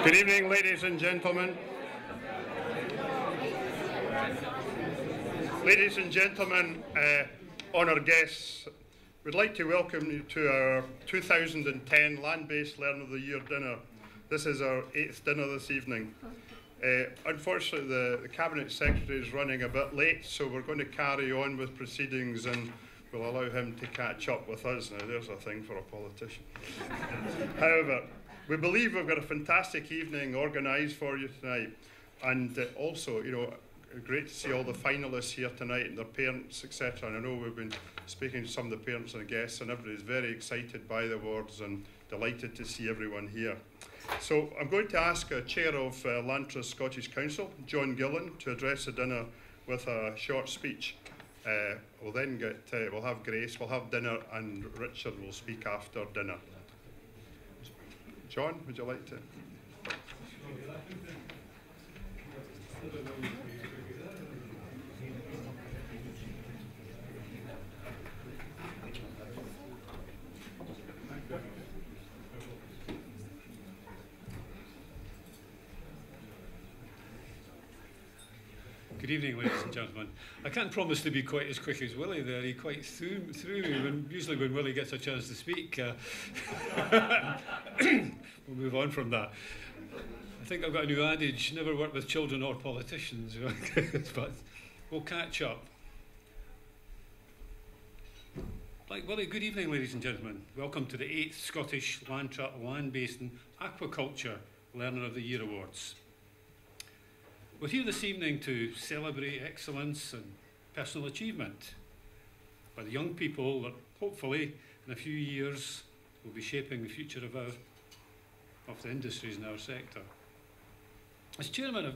Good evening, ladies and gentlemen. Ladies and gentlemen, honoured guests, we'd like to welcome you to our 2010 Land-based Learner of the Year dinner. This is our 8th dinner this evening. Unfortunately, the Cabinet Secretary is running a bit late, so we're going to carry on with proceedings and we'll allow him to catch up with us. Now, there's a thing for a politician. However, we believe we've got a fantastic evening organised for you tonight, and also, you know, great to see all the finalists here tonight and their parents, etc. And I know we've been speaking to some of the parents and the guests, and everybody's very excited by the awards and delighted to see everyone here. So I'm going to ask Chair of Lantra Scottish Council, John Gillan, to address the dinner with a short speech. We'll then we'll have Grace, we'll have dinner, and Richard will speak after dinner. John, would you like to? Good evening, ladies and gentlemen. I can't promise to be quite as quick as Willie there. He quite threw me. Usually when Willie gets a chance to speak, we'll move on from that. I think I've got a new adage, never work with children or politicians, but we'll catch up. Like Willie, good evening, ladies and gentlemen. Welcome to the 8th Scottish Lantra Land-based and Aquaculture Learner of the Year Awards. We're here this evening to celebrate excellence and personal achievement by the young people that hopefully in a few years will be shaping the future of the industries in our sector. As chairman of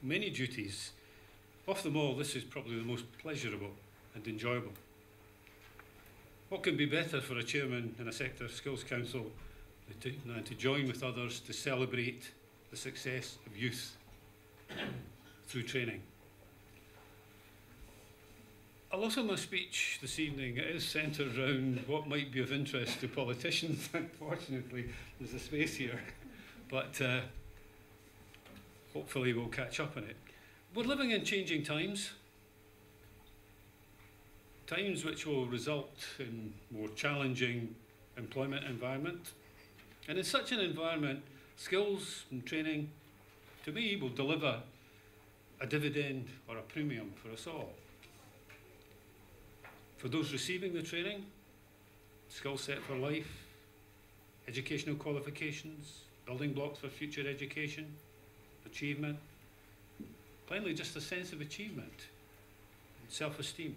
many duties, of them all, this is probably the most pleasurable and enjoyable. What can be better for a chairman in a sector skills council than to join with others to celebrate the success of youth through training. A lot of my speech this evening is centred around what might be of interest to politicians. Unfortunately, there's a space here, but hopefully we'll catch up on it. We're living in changing times, times which will result in more challenging employment environment, and in such an environment, skills and training to me will deliver a dividend or a premium for us all. For those receiving the training, skill set for life, educational qualifications, building blocks for future education, achievement, plainly just a sense of achievement and self-esteem.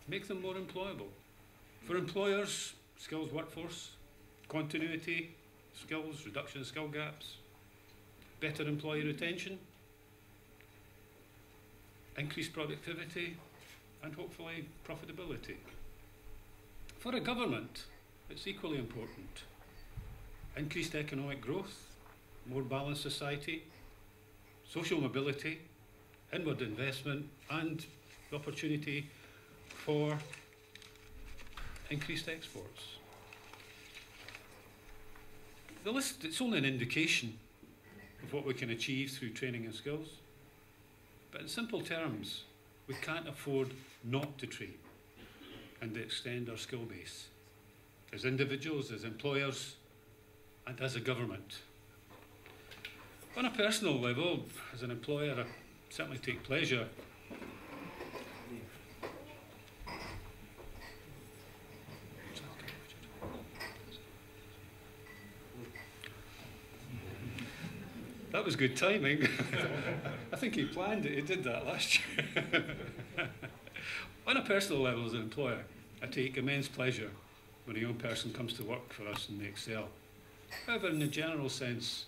Make them more employable. For employers, skills workforce, continuity, skills, reduction of skill gaps, better employee retention, increased productivity, and hopefully profitability. For a government, it's equally important. Increased economic growth, more balanced society, social mobility, inward investment, and the opportunity for increased exports. The list, it's only an indication of what we can achieve through training and skills. But in simple terms, we can't afford not to train and to extend our skill base as individuals, as employers, and as a government. On a personal level, as an employer, I certainly take pleasure That was good timing. I think he planned it. He did that last year. On a personal level as an employer, I take immense pleasure when a young person comes to work for us and they excel. However, in a general sense,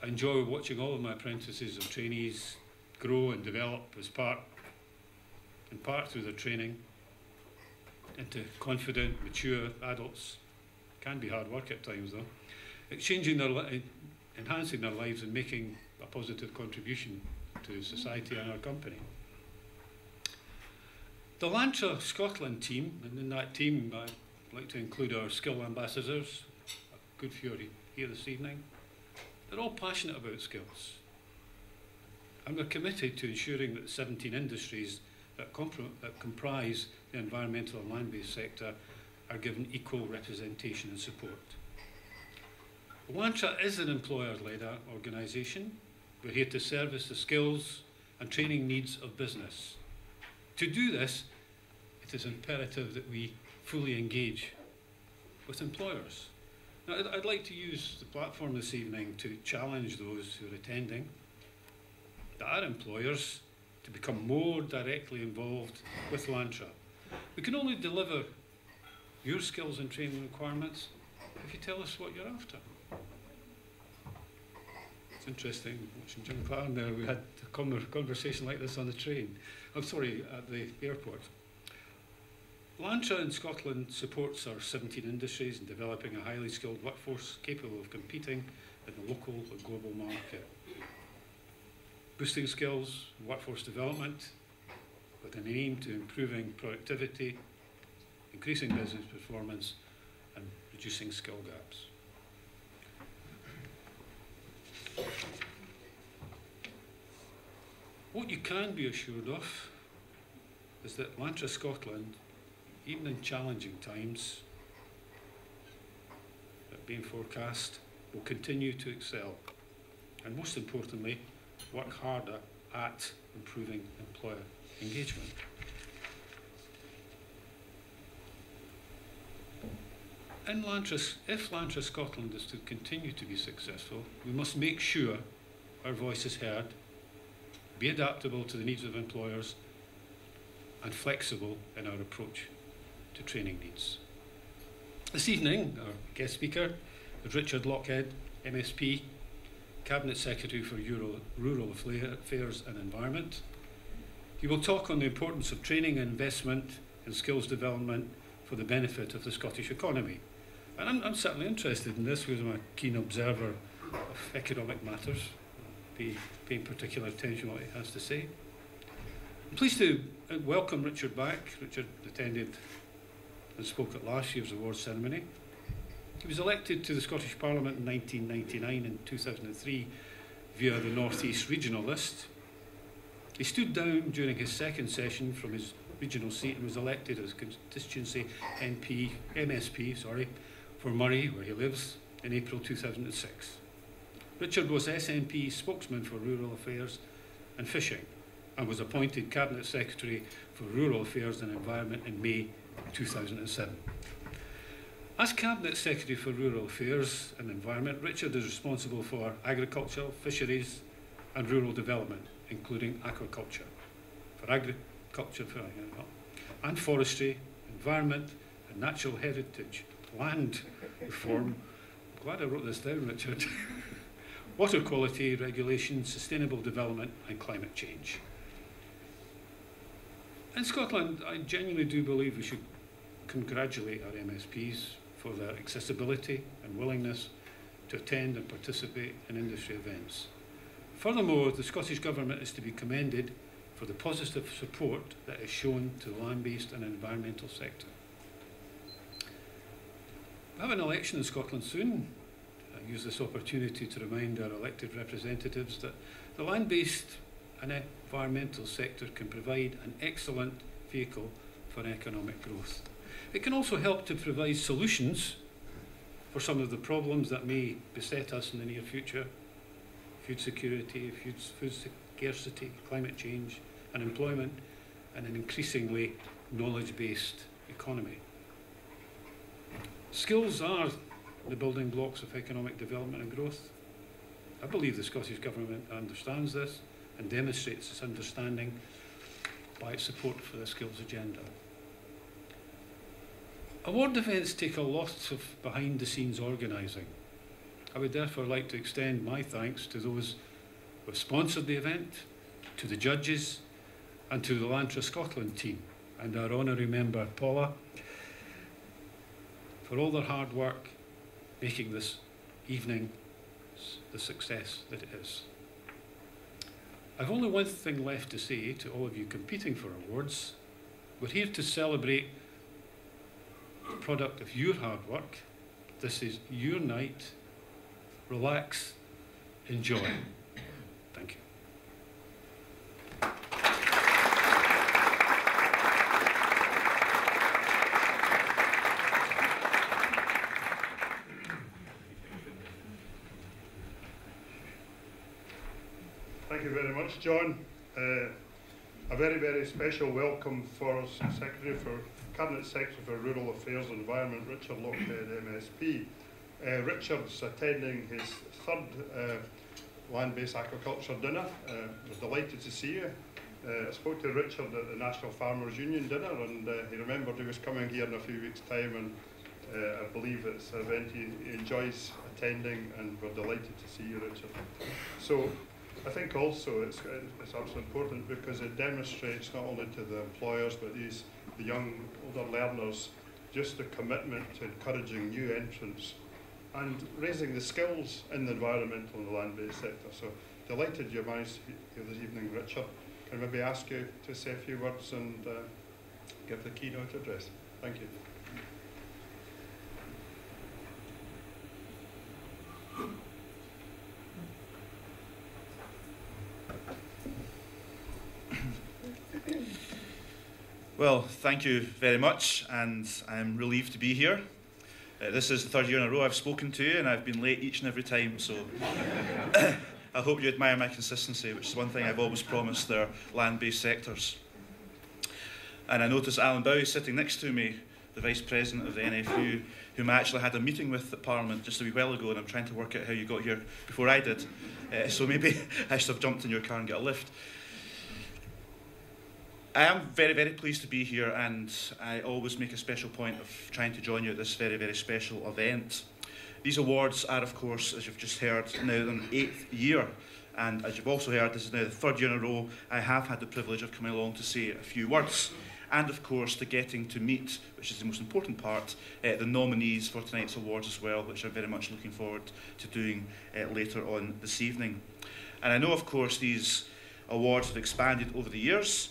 I enjoy watching all of my apprentices or trainees grow and develop in part through their training, into confident, mature adults. Can be hard work at times though. Enhancing their lives and making a positive contribution to society and our company. The Lantra Scotland team, and in that team I'd like to include our skill ambassadors, a good few are here this evening, they're all passionate about skills. And we're committed to ensuring that the 17 industries that comprise the environmental and land-based sector are given equal representation and support. Lantra is an employer-led organisation. We're here to service the skills and training needs of business. To do this, it is imperative that we fully engage with employers. Now, I'd like to use the platform this evening to challenge those who are attending, that are employers, to become more directly involved with Lantra. We can only deliver your skills and training requirements if you tell us what you're after. It's interesting watching Jim Clarn there. We had a conversation like this on the train. I'm sorry, at the airport. Lantra in Scotland supports our 17 industries in developing a highly skilled workforce capable of competing in the local and global market. Boosting skills and workforce development with an aim to improving productivity, increasing business performance and reducing skill gaps. What you can be assured of is that Lantra Scotland, even in challenging times that are being forecast, will continue to excel and, most importantly, work harder at improving employer engagement. If Lantra Scotland is to continue to be successful, we must make sure our voice is heard, be adaptable to the needs of employers, and flexible in our approach to training needs. This evening, our guest speaker is Richard Lockhead, MSP, Cabinet Secretary for Rural Affairs and Environment. He will talk on the importance of training and investment in skills development for the benefit of the Scottish economy. And I'm certainly interested in this because I'm a keen observer of economic matters, paying particular attention to what he has to say. I'm pleased to welcome Richard back. Richard attended and spoke at last year's awards ceremony. He was elected to the Scottish Parliament in 1999 and 2003 via the North East regional list. He stood down during his second session from his regional seat and was elected as constituency MSP for Murray, where he lives, in April 2006. Richard was SNP spokesman for Rural Affairs and Fishing and was appointed Cabinet Secretary for Rural Affairs and Environment in May 2007. As Cabinet Secretary for Rural Affairs and Environment, Richard is responsible for agriculture, fisheries and rural development, including aquaculture, and forestry, environment and natural heritage, land reform, I'm glad I wrote this down, Richard, water quality regulation, sustainable development and climate change. In Scotland, I genuinely do believe we should congratulate our MSPs for their accessibility and willingness to attend and participate in industry events. Furthermore, the Scottish Government is to be commended for the positive support that is shown to the land-based and environmental sector. We have an election in Scotland soon. I use this opportunity to remind our elected representatives that the land-based and environmental sector can provide an excellent vehicle for economic growth. It can also help to provide solutions for some of the problems that may beset us in the near future: food security, food scarcity, climate change, unemployment, and an increasingly knowledge-based economy. Skills are the building blocks of economic development and growth. I believe the Scottish Government understands this and demonstrates its understanding by its support for the skills agenda. Award events take a lot of behind-the-scenes organising. I would therefore like to extend my thanks to those who have sponsored the event, to the judges, and to the Lantra Scotland team, and our honorary member, Paula, for all their hard work making this evening the success that it is. I've only one thing left to say to all of you competing for awards. We're here to celebrate the product of your hard work. This is your night relax, enjoy. Thank you. Thank you very much, John. A very, very special welcome for Cabinet Secretary for Rural Affairs and Environment, Richard Lockhead, MSP. Richard's attending his third Land-based Aquaculture Dinner. We're delighted to see you. I spoke to Richard at the National Farmers Union dinner, and he remembered he was coming here in a few weeks' time, and I believe it's an event he enjoys attending, and we're delighted to see you, Richard. So I think also it's absolutely important because it demonstrates not only to the employers but the young, older learners just the commitment to encouraging new entrants and raising the skills in the environmental and the land-based sector. So delighted you managed to be here this evening, Richard. Can I maybe ask you to say a few words and give the keynote address? Thank you. Well, thank you very much, and I'm relieved to be here. This is the third year in a row I've spoken to you, and I've been late each and every time, so I hope you admire my consistency, which is one thing I've always promised their land-based sectors. And I notice Alan Bowie sitting next to me, the Vice President of the NFU, whom I actually had a meeting with at Parliament just a wee while ago, and I'm trying to work out how you got here before I did. So maybe I should have jumped in your car and got a lift. I am very, very pleased to be here, and I always make a special point of trying to join you at this very, very special event. These awards are, of course, as you've just heard, now in 8th year, and as you've also heard, this is now the third year in a row I have had the privilege of coming along to say a few words, and of course to getting to meet, which is the most important part, the nominees for tonight's awards as well, which I'm very much looking forward to doing later on this evening. And I know, of course, these awards have expanded over the years,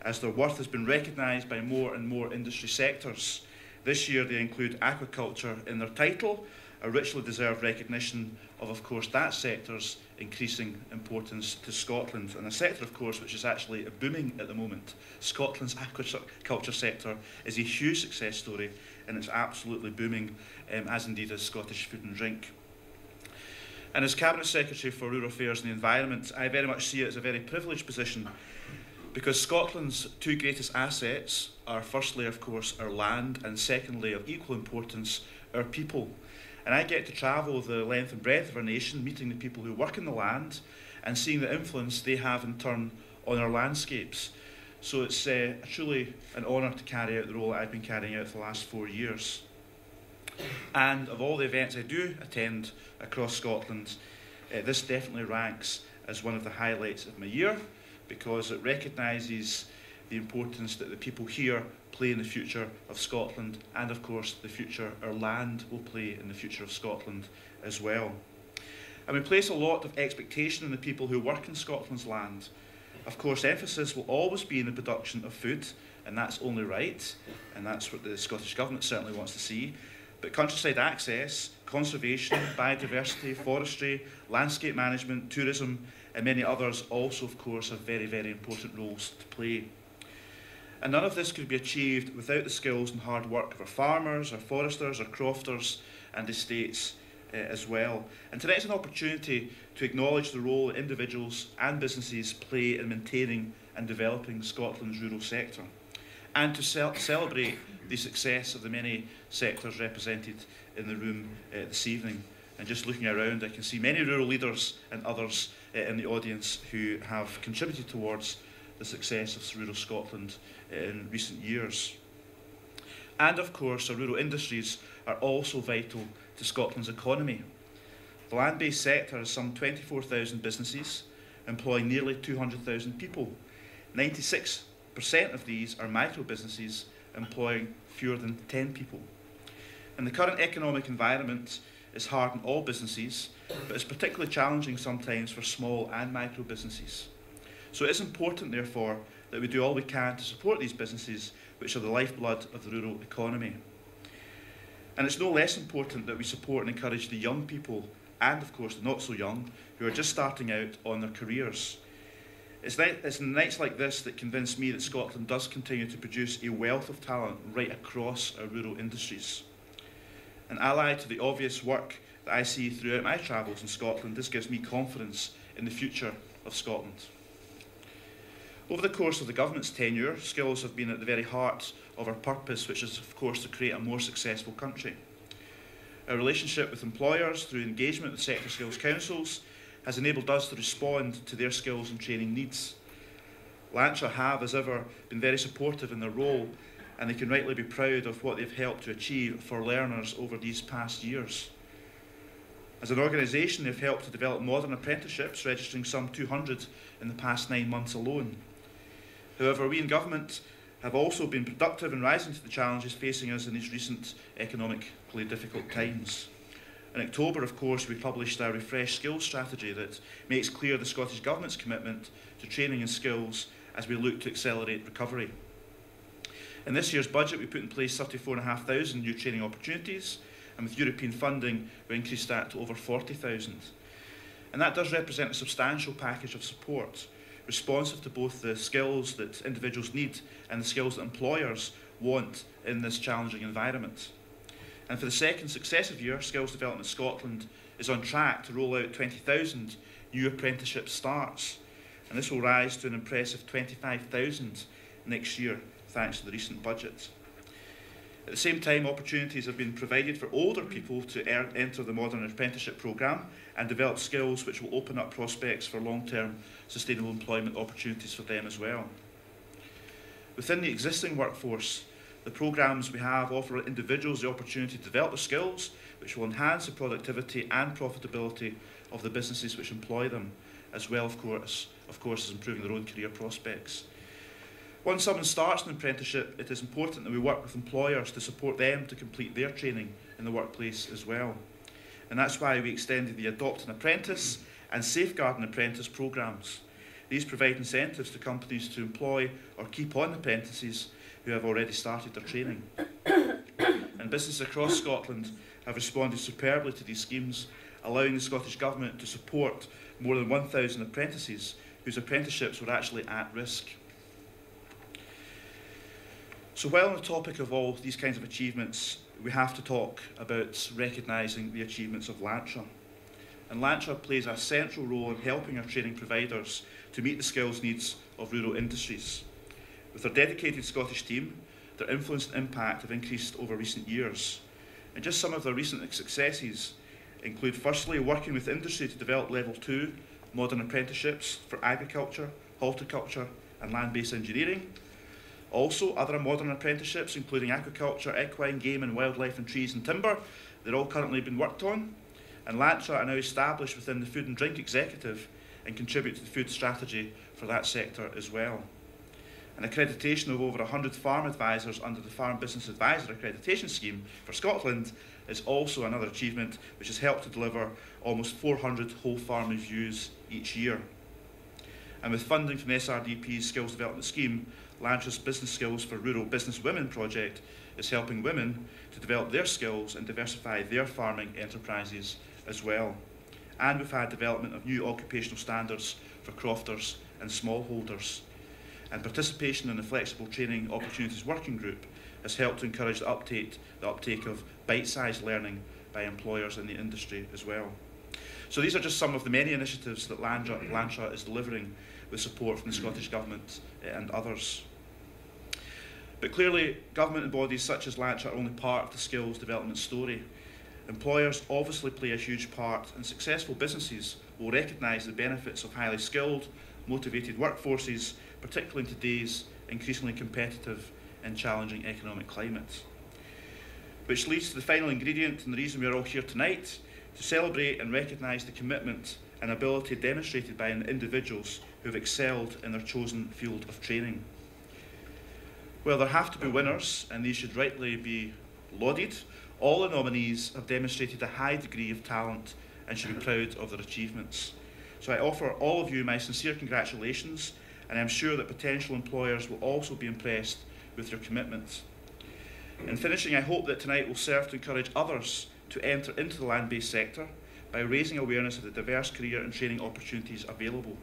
as their worth has been recognised by more and more industry sectors. This year they include aquaculture in their title, a richly deserved recognition of course, that sector's increasing importance to Scotland, and a sector, of course, which is actually booming at the moment. Scotland's aquaculture sector is a huge success story, and it's absolutely booming, as indeed is Scottish food and drink. And as Cabinet Secretary for Rural Affairs and the Environment, I very much see it as a very privileged position, because Scotland's two greatest assets are firstly, of course, our land, and secondly, of equal importance, our people. And I get to travel the length and breadth of our nation, meeting the people who work in the land and seeing the influence they have in turn on our landscapes. So it's truly an honour to carry out the role that I've been carrying out for the last 4 years. And of all the events I do attend across Scotland, this definitely ranks as one of the highlights of my year, because it recognises the importance that the people here play in the future of Scotland, and of course the future our land will play in the future of Scotland as well. And we place a lot of expectation in the people who work in Scotland's land. Of course, emphasis will always be in the production of food, and that's only right, and that's what the Scottish Government certainly wants to see. But countryside access, conservation, biodiversity, forestry, landscape management, tourism, and many others also, of course, have very, very important roles to play. And none of this could be achieved without the skills and hard work of our farmers, our foresters, our crofters, and estates as well. And tonight's an opportunity to acknowledge the role that individuals and businesses play in maintaining and developing Scotland's rural sector, and to celebrate the success of the many sectors represented in the room this evening. And just looking around, I can see many rural leaders and others in the audience who have contributed towards the success of rural Scotland in recent years. And of course, our rural industries are also vital to Scotland's economy. The land-based sector has some 24,000 businesses, employing nearly 200,000 people. 96% of these are micro businesses, employing fewer than 10 people. And the current economic environment is hard on all businesses, but it's particularly challenging sometimes for small and micro businesses. So it is important, therefore, that we do all we can to support these businesses, which are the lifeblood of the rural economy. And it's no less important that we support and encourage the young people and of course the not so young, who are just starting out on their careers. It's nights like this that convince me that Scotland does continue to produce a wealth of talent right across our rural industries. And allied to the obvious work that I see throughout my travels in Scotland, this gives me confidence in the future of Scotland. Over the course of the government's tenure, skills have been at the very heart of our purpose, which is of course to create a more successful country. Our relationship with employers through engagement with sector skills councils has enabled us to respond to their skills and training needs. Lantra have, as ever, been very supportive in their role, and they can rightly be proud of what they've helped to achieve for learners over these past years. As an organisation, they've helped to develop modern apprenticeships, registering some 200 in the past 9 months alone. However, we in government have also been productive in rising to the challenges facing us in these recent economically difficult times. In October, of course, we published our refreshed skills strategy that makes clear the Scottish Government's commitment to training and skills as we look to accelerate recovery. In this year's budget, we put in place 34,500 new training opportunities, and with European funding, we increased that to over 40,000. And that does represent a substantial package of support, responsive to both the skills that individuals need and the skills that employers want in this challenging environment. And for the second successive year, Skills Development Scotland is on track to roll out 20,000 new apprenticeship starts. And this will rise to an impressive 25,000 next year, thanks to the recent budget. At the same time, opportunities have been provided for older people to enter the modern apprenticeship programme and develop skills which will open up prospects for long-term sustainable employment opportunities for them as well. Within the existing workforce, the programmes we have offer individuals the opportunity to develop the skills which will enhance the productivity and profitability of the businesses which employ them, as well, of course, as improving their own career prospects. Once someone starts an apprenticeship, it is important that we work with employers to support them to complete their training in the workplace as well. And that's why we extended the Adopt an Apprentice and Safeguard an Apprentice programmes. These provide incentives to companies to employ or keep on apprentices who have already started their training. And businesses across Scotland have responded superbly to these schemes, allowing the Scottish Government to support more than 1,000 apprentices whose apprenticeships were actually at risk. So while on the topic of all these kinds of achievements, we have to talk about recognising the achievements of Lantra. And Lantra plays a central role in helping our training providers to meet the skills needs of rural industries. With their dedicated Scottish team, their influence and impact have increased over recent years. And just some of their recent successes include, firstly, working with industry to develop Level 2 modern apprenticeships for agriculture, horticulture and land-based engineering. Also, other modern apprenticeships, including aquaculture, equine, game and wildlife and trees and timber, they're all currently being worked on. And Lantra are now established within the Food and Drink Executive and contribute to the food strategy for that sector as well. An accreditation of over 100 farm advisors under the Farm Business Advisor Accreditation Scheme for Scotland is also another achievement which has helped to deliver almost 400 whole farm reviews each year. And with funding from the SRDP's Skills Development Scheme, Lantra's Business Skills for Rural Business Women project is helping women to develop their skills and diversify their farming enterprises as well. And we've had development of new occupational standards for crofters and smallholders. And participation in the Flexible Training Opportunities Working Group has helped to encourage the uptake of bite-sized learning by employers in the industry as well. So these are just some of the many initiatives that Lantra is delivering with support from the Scottish Government and others. But clearly, government bodies such as Lantra are only part of the skills development story. Employers obviously play a huge part, and successful businesses will recognise the benefits of highly skilled, motivated workforces, particularly in today's increasingly competitive and challenging economic climate. Which leads to the final ingredient and the reason we are all here tonight, to celebrate and recognise the commitment and ability demonstrated by individuals who have excelled in their chosen field of training. Well, there have to be winners, and these should rightly be lauded. All the nominees have demonstrated a high degree of talent and should be proud of their achievements. So I offer all of you my sincere congratulations, and I'm sure that potential employers will also be impressed with your commitment. In finishing, I hope that tonight will serve to encourage others to enter into the land-based sector by raising awareness of the diverse career and training opportunities available.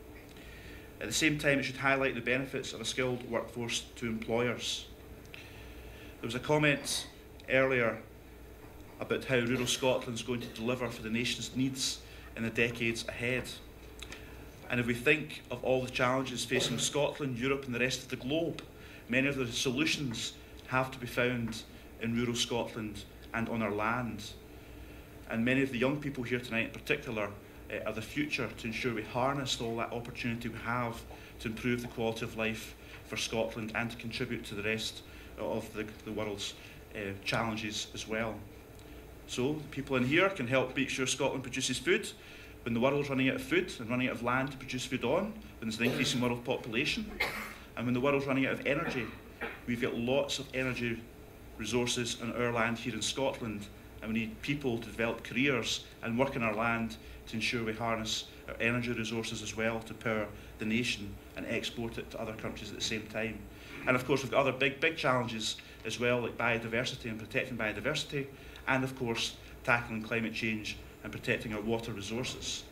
At the same time, it should highlight the benefits of a skilled workforce to employers. There was a comment earlier about how rural Scotland is going to deliver for the nation's needs in the decades ahead. And if we think of all the challenges facing Scotland, Europe and the rest of the globe, many of the solutions have to be found in rural Scotland and on our land. And many of the young people here tonight in particular are the future to ensure we harness all that opportunity we have to improve the quality of life for Scotland and to contribute to the rest of the world's challenges as well. So the people in here can help make sure Scotland produces food when the world's running out of food and running out of land to produce food on, when there's an increasing world population, and when the world's running out of energy. We've got lots of energy resources on our land here in Scotland, and we need people to develop careers and work on our land to ensure we harness our energy resources as well to power the nation and export it to other countries at the same time. And of course we've got other big challenges as well, like biodiversity and protecting biodiversity, and of course tackling climate change and protecting our water resources.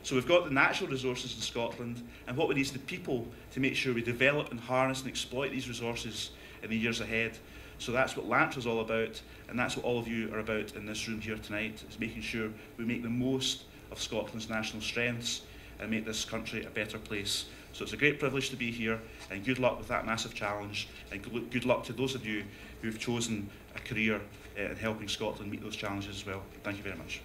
So we've got the natural resources in Scotland, and what we need is the people to make sure we develop and harness and exploit these resources in the years ahead. So that's what Lantra is all about, and that's what all of you are about in this room here tonight, is making sure we make the most of Scotland's national strengths and make this country a better place. So it's a great privilege to be here, and good luck with that massive challenge, and good luck to those of you who've chosen a career in helping Scotland meet those challenges as well. Thank you very much.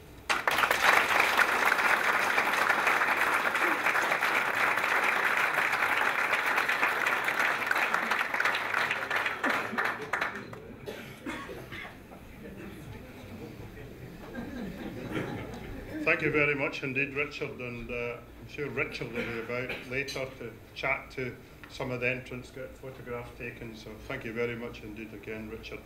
Thank you very much indeed, Richard, and I'm sure Richard will be about later to chat to some of the entrants, get photographs taken, so thank you very much indeed again, Richard.